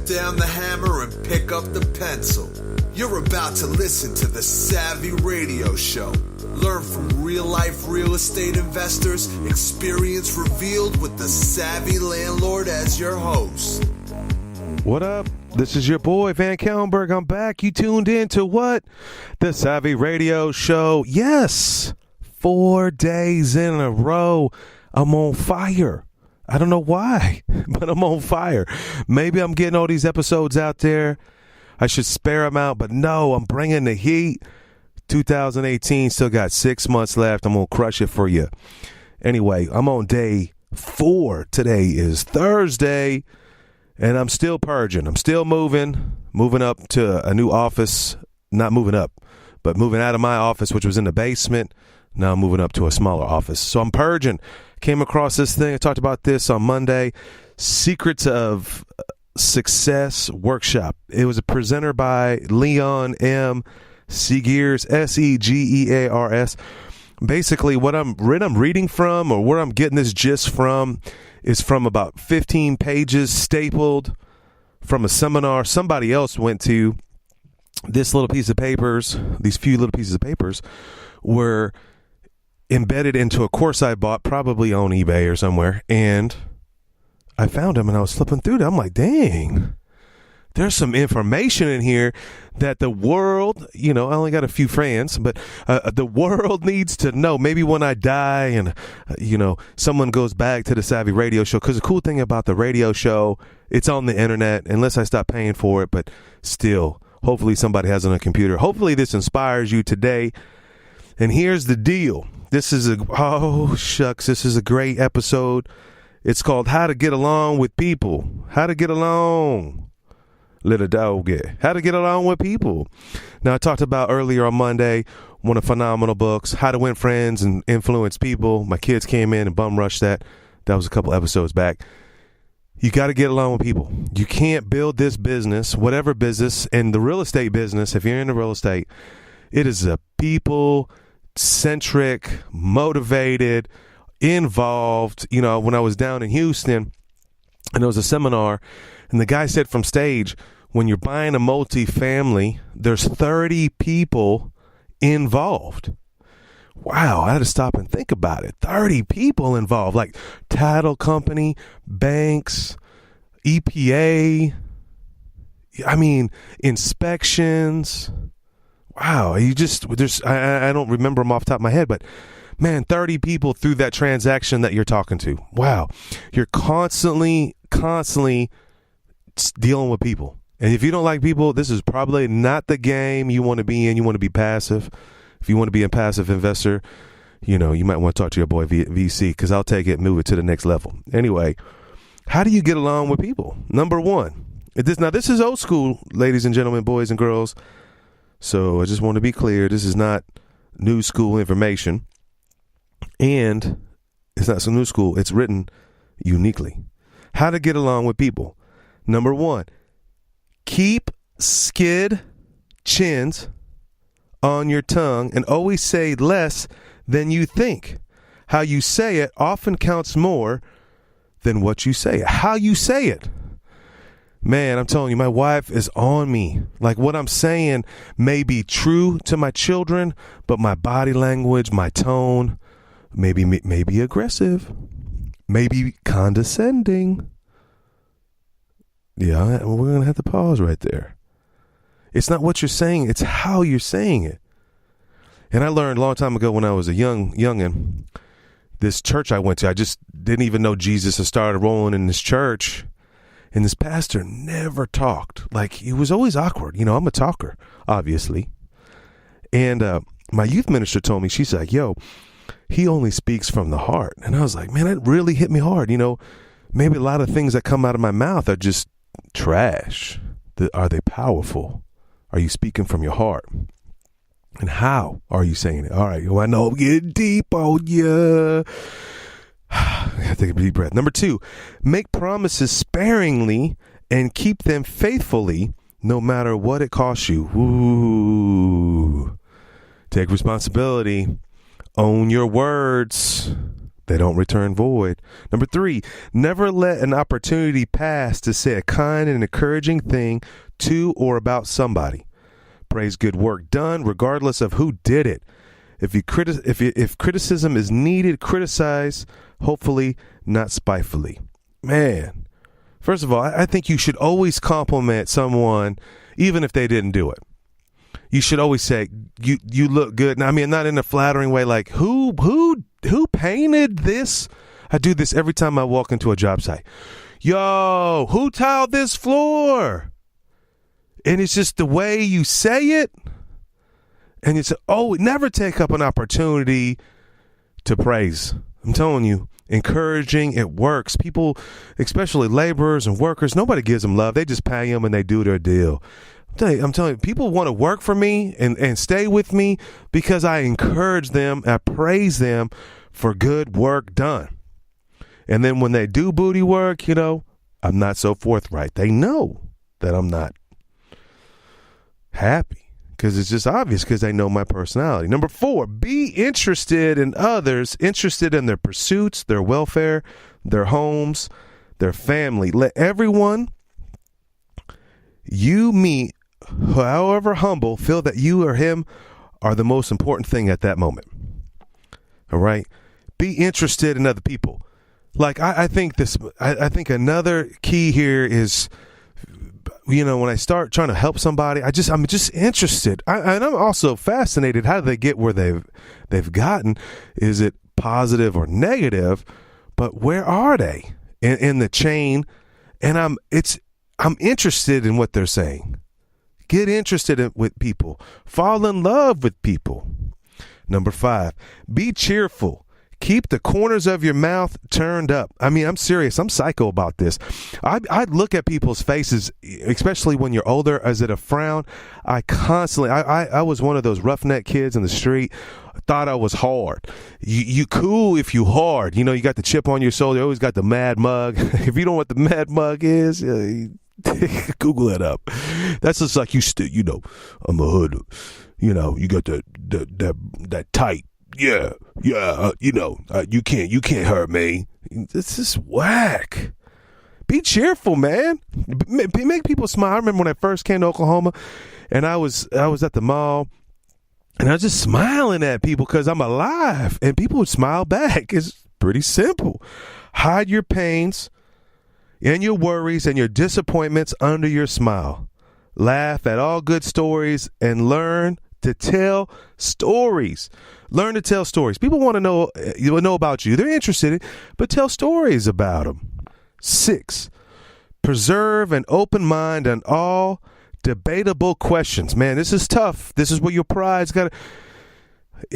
down the hammer and pick up the pencil. You're about to listen to the Savvy Radio Show. Learn from real-life real estate investors, experience revealed with the Savvy Landlord as your host. What up? This is your boy, VanCauwenbergh. I'm back. You tuned in to what? The Savvy Radio Show. Yes, 4 days in a row. I'm on fire. I don't know why, but I'm on fire. Maybe I'm getting all these episodes out there. I should spare them out, but no, I'm bringing the heat. 2018, still got 6 months left. I'm going to crush it for you. Anyway, I'm on day 4. Today is Thursday, and I'm still purging. I'm still moving up to a new office. Not moving up, but moving out of my office, which was in the basement. Now I'm moving up to a smaller office. So I'm purging. Came across this thing. I talked about this on Monday. Secrets of Success Workshop. It was a presenter by Leon M. Segears, Segears. Basically, what I'm reading from, or where I'm getting this gist from, is from about 15 pages stapled from a seminar somebody else went to. This little piece of papers, these few little pieces of papers, were embedded into a course I bought, probably on eBay or somewhere, and I found them and I was flipping through them. I'm like, dang, there's some information in here that the world, I only got a few friends, but the world needs to know. Maybe when I die and, someone goes back to the Savvy Radio Show, because the cool thing about the radio show, it's on the internet, unless I stop paying for it, but still, hopefully somebody has it on a computer. Hopefully this inspires you today. And here's the deal. This is this is a great episode. It's called How to Get Along with People. How to get along. Little dog. How to get along with people. Now, I talked about earlier on Monday, one of phenomenal books, How to Win Friends and Influence People. My kids came in and bum rushed that. That was a couple episodes back. You got to get along with people. You can't build this business, whatever business, and the real estate business, if you're in the real estate, it is a people-centric, motivated, involved. When I was down in Houston and there was a seminar, and the guy said from stage, when you're buying a multi-family, there's 30 people involved. Wow, I had to stop and think about it. 30 people involved, like title company, banks, EPA, inspections. Wow, I don't remember them off the top of my head, but man, 30 people through that transaction that you're talking to. Wow, you're constantly dealing with people. And if you don't like people, this is probably not the game you want to be in. You want to be passive. If you want to be a passive investor, you might want to talk to your boy VC, because I'll take it and move it to the next level. Anyway, how do you get along with people? Number one, this is old school, ladies and gentlemen, boys and girls. So I just want to be clear. This is not new school information. And it's not some new school. It's written uniquely. How to get along with people. Number one, keep skid chins on your tongue and always say less than you think. How you say it often counts more than what you say. How you say it. Man, I'm telling you, my wife is on me. Like, what I'm saying may be true to my children, but my body language, my tone, maybe aggressive, maybe condescending. Yeah, we're going to have to pause right there. It's not what you're saying, it's how you're saying it. And I learned a long time ago when I was a youngin', this church I went to, I just didn't even know Jesus had started rolling in this church. And this pastor never talked. Like, he was always awkward. I'm a talker, obviously. And my youth minister told me, she's like, yo, he only speaks from the heart. And I was like, man, that really hit me hard. Maybe a lot of things that come out of my mouth are just trash. Are they powerful? Are you speaking from your heart? And how are you saying it? All right. I know I'm getting deep on you. I have to take a deep breath. Number two, make promises sparingly and keep them faithfully, no matter what it costs you. Ooh. Take responsibility. Own your words. They don't return void. Number 3, never let an opportunity pass to say a kind and encouraging thing to or about somebody. Praise good work done, regardless of who did it. If criticism is needed, criticize, hopefully not spitefully. Man, first of all, I think you should always compliment someone, even if they didn't do it. You should always say, you look good. Now, I mean, not in a flattering way, like, who painted this? I do this every time I walk into a job site. Yo, who tiled this floor? And it's just the way you say it. And it's, never take up an opportunity to praise. I'm telling you, encouraging, it works. People, especially laborers and workers, nobody gives them love. They just pay them and they do their deal. I'm telling you, people want to work for me and stay with me because I encourage them, I praise them for good work done. And then when they do booty work, I'm not so forthright. They know that I'm not happy because it's just obvious because they know my personality. Number 4, be interested in others, interested in their pursuits, their welfare, their homes, their family. Let everyone you meet, however humble, feel that you or him are the most important thing at that moment. All right. Be interested in other people. Like I think another key here is, when I start trying to help somebody, I'm just interested. And I'm also fascinated. How do they get where they've gotten? Is it positive or negative? But where are they in the chain? And I'm interested in what they're saying. Get interested with people. Fall in love with people. Number 5, be cheerful. Keep the corners of your mouth turned up. I mean, I'm serious. I'm psycho about this. I look at people's faces, especially when you're older. Is it a frown? I was one of those roughneck kids in the street. I thought I was hard. You cool if you hard. You got the chip on your shoulder. You always got the mad mug. If you don't know what the mad mug is, Google it up. That's just like I'm a hood. You got that tight. Yeah. You can't hurt me. This is whack. Be cheerful, man. Make people smile. I remember when I first came to Oklahoma, and I was at the mall, and I was just smiling at people because I'm alive, and people would smile back. It's pretty simple. Hide your pains and your worries and your disappointments under your smile. Laugh at all good stories and learn to tell stories. Learn to tell stories. People want to know about you. They're interested in, but tell stories about them. 6, preserve an open mind on all debatable questions. Man, this is tough. This is where your pride's got to.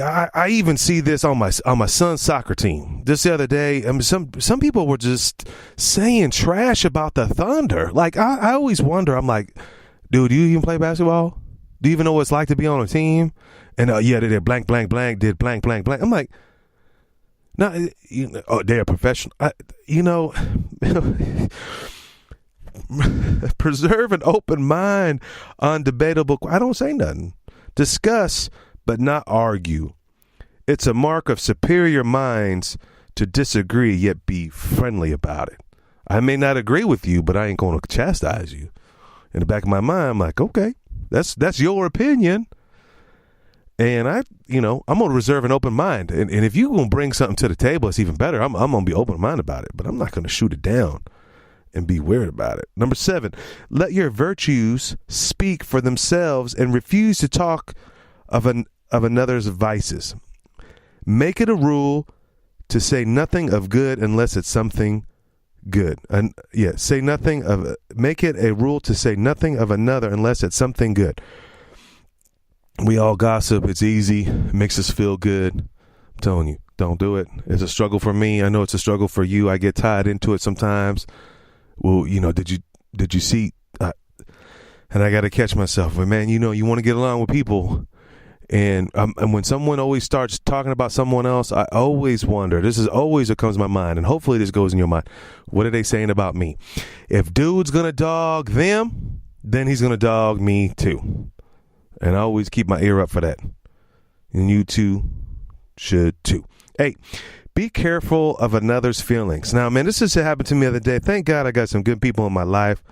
I even see this on my son's soccer team. Just the other day, some people were just saying trash about the Thunder. Like I always wonder. I'm like, dude, do you even play basketball? Do you even know what it's like to be on a team? And they did blank, blank, blank, did blank, blank, blank. I'm like, no, they're professional. Preserve an open mind on debatable. I don't say nothing. Discuss, but not argue. It's a mark of superior minds to disagree, yet be friendly about it. I may not agree with you, but I ain't going to chastise you. In the back of my mind, I'm like, okay, that's your opinion. And I'm going to reserve an open mind. And if you're going to bring something to the table, it's even better. I'm going to be open-minded about it, but I'm not going to shoot it down and be weird about it. Number 7, let your virtues speak for themselves and refuse to talk of another's vices. Make it a rule to say nothing of good unless it's something good. Make it a rule to say nothing of another unless it's something good. We all gossip. It's easy. It makes us feel good. I'm telling you, don't do it. It's a struggle for me. I know it's a struggle for you. I get tied into it sometimes. Well, did you see? And I got to catch myself. But man, you want to get along with people. And when someone always starts talking about someone else, I always wonder. This is always what comes to my mind. And hopefully this goes in your mind. What are they saying about me? If dude's going to dog them, then he's going to dog me too. And I always keep my ear up for that. And you too should too. 8, Be careful of another's feelings. Now, man, this just happened to me the other day. Thank God I got some good people in my life.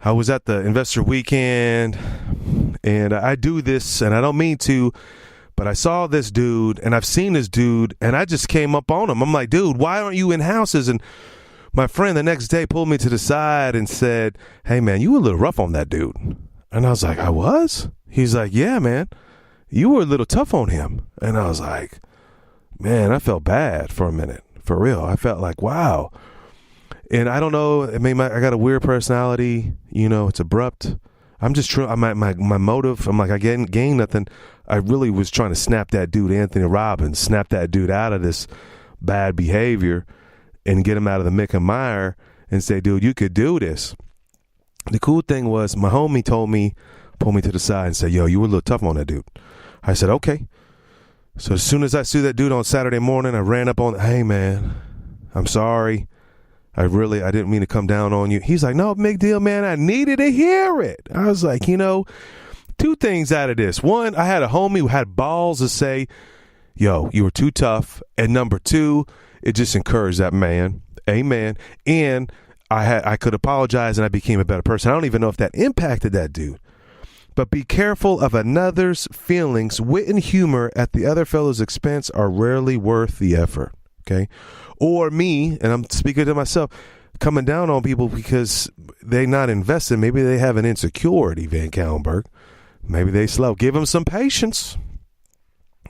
I was at the investor weekend, and I do this, and I don't mean to, but I saw this dude, and I've seen this dude, and I just came up on him. I'm like, dude, why aren't you in houses? And my friend the next day pulled me to the side and said, hey, man, you were a little rough on that dude. And I was like, I was? He's like, yeah, man, you were a little tough on him. And I was like, man, I felt bad for a minute. For real. I felt like, wow. And I don't know, I mean, I got a weird personality, it's abrupt. I'm just trying, my motive, I'm like, I gained nothing. I really was trying to snap that dude, Anthony Robbins, snap that dude out of this bad behavior and get him out of the Mick and Mire and say, dude, you could do this. The cool thing was my homie pulled me to the side and said, yo, you were a little tough on that dude. I said, okay. So as soon as I see that dude on Saturday morning, I ran up on, hey, man, I'm sorry. I didn't mean to come down on you. He's like, no, big deal, man. I needed to hear it. I was like, two things out of this. One, I had a homie who had balls to say, yo, you were too tough. And number two, it just encouraged that man. Amen. And I could apologize and I became a better person. I don't even know if that impacted that dude. But be careful of another's feelings. Wit and humor at the other fellow's expense are rarely worth the effort. Okay. Or me, and I'm speaking to myself, coming down on people because they're not invested. Maybe they have an insecurity, VanCauwenbergh. Maybe they slow. Give them some patience.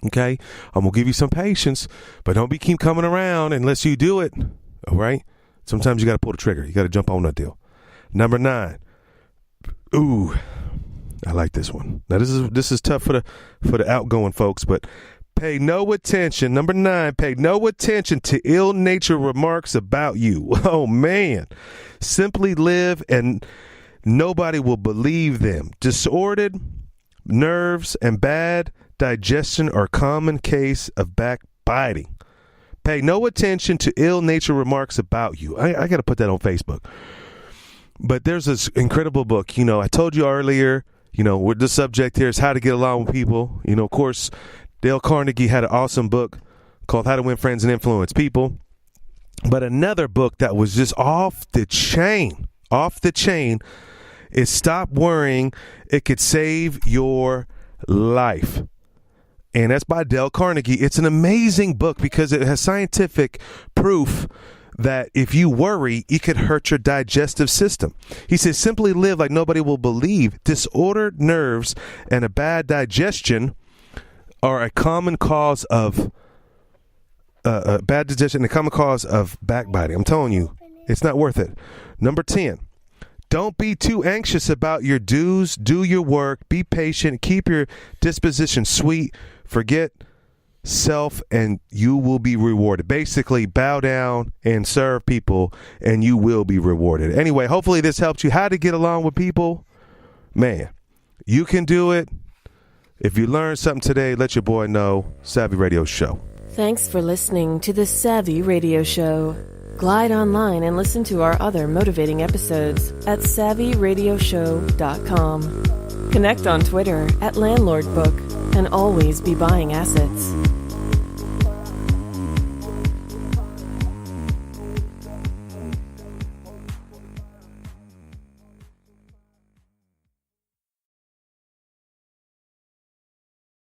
Okay? I'm going to give you some patience, but don't keep coming around unless you do it. All right? Sometimes you got to pull the trigger. You got to jump on that deal. Number 9. Ooh, I like this one. Now, this is tough for the outgoing folks, but pay no attention. Number 9, pay no attention to ill-natured remarks about you. Oh, man. Simply live and nobody will believe them. Disordered nerves and bad digestion are a common case of backbiting. Pay no attention to ill-natured remarks about you. I got to put that on Facebook. But there's this incredible book. I told you earlier, what the subject here is how to get along with people. Of course, Dale Carnegie had an awesome book called How to Win Friends and Influence People. But another book that was just off the chain is Stop Worrying. It Could Save Your Life. And that's by Dale Carnegie. It's an amazing book because it has scientific proof that if you worry, it could hurt your digestive system. He says, simply live like nobody will believe. Disordered nerves and a bad digestion are a common cause of bad digestion, a common cause of backbiting. I'm telling you, it's not worth it. Number 10, don't be too anxious about your dues. Do your work. Be patient. Keep your disposition sweet. Forget self, and you will be rewarded. Basically, bow down and serve people, and you will be rewarded. Anyway, hopefully this helped you. How to get along with people? Man, you can do it. If you learned something today, let your boy know. Savvy Radio Show. Thanks for listening to the Savvy Radio Show. Glide online and listen to our other motivating episodes at SavvyRadioShow.com. Connect on Twitter at LandlordBook and always be buying assets.